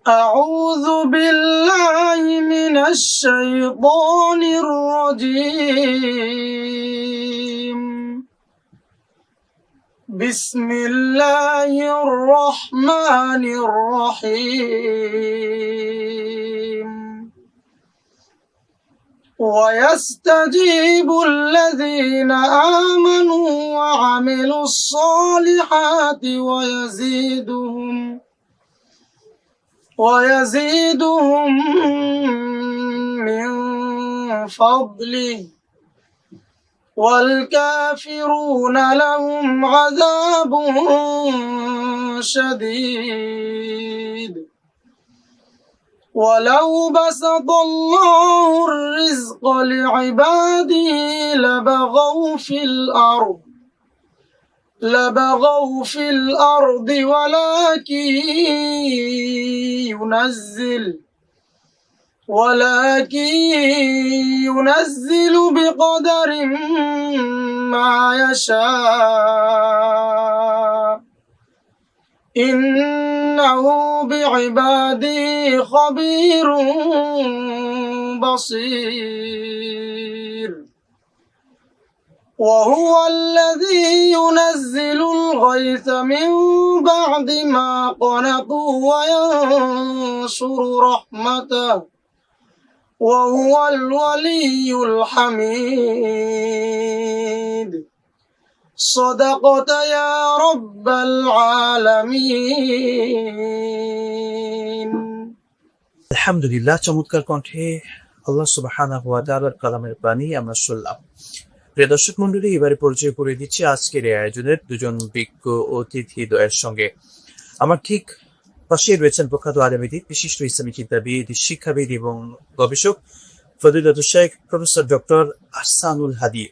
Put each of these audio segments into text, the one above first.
أعوذ بالله من الشيطان الرجيم. بسم الله الرحمن الرحيم. ويستجيب الذين آمنوا وعملوا الصالحات ويزيدهم من فضله، والكافرون لهم عذاب شديد. ولو بسط الله الرزق لعباده لبغوا في الأرض ولكن ينزل بقدر ما يشاء، إنه بعباده خبير بصير. وهو الذي ينزل الغيث من بعد ما قنطوا وينشر رحمته، وهو الولي الحميد. صدقت يا رب العالمين. আলহামদুলিল্লাহ, চমৎকার কণ্ঠে আল্লাহ সুবহানাহু ওয়া তাআলার কালামের বাণী আমরা শুনলাম। প্রিয় দর্শক মন্ডলী, এবারে পরিচয় করে দিচ্ছি আজকের এই আয়োজনের দুজন বিজ্ঞ অতিথি দ্বয়ের সঙ্গে। আমার ঠিক পাশে রয়েছেন প্রখ্যাত আলেমদিন, বিশিষ্ট ইসলামী চিন্তাবিদ, শিক্ষাবিদ এবং গবেষক ফজিলতুল শেখ প্রফেসর ডক্টর আহসানুল হাদী,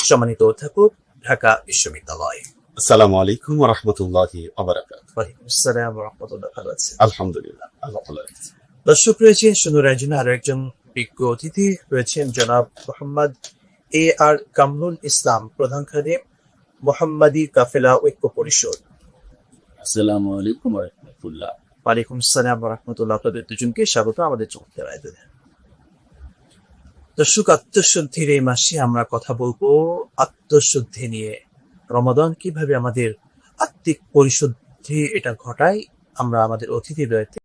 সম্মানিত অধ্যাপক, ঢাকা বিশ্ববিদ্যালয়। আসসালামু আলাইকুম ওয়া রাহমাতুল্লাহি ওয়া বারাকাতুহু। ওয়ালাইকুম আসসালাম ওয়া রাহমাতুল্লাহ। ভালো আছেন? আলহামদুলিল্লাহ, আল্লাহ ভালো রাখছে। দর্শক রয়েছে সুন্দর আয়োজনে আরো একজন বিজ্ঞ অতিথি রয়েছেন জনাব মোহাম্মদ AR কামরুল ইসলাম, প্রধান খাদেম মোহাম্মদী কাফেলা ঐক্য পরিষদ। আসসালামু আলাইকুম ওয়া রাহমাতুল্লাহ। ওয়ালাইকুম আসসালাম ওয়া রাহমাতুল্লাহ। আপনাদের দুজনকে স্বাগত আমাদের চমৎকার আয়োজনে। দর্শক, আত্মশুদ্ধির এই মাসে আমরা কথা বলবো আত্মশুদ্ধি নিয়ে। রমাদান কিভাবে আমাদের আত্মিক পরিশুদ্ধি এটা ঘটায়, আমরা আমাদের অতিথি রয়েছে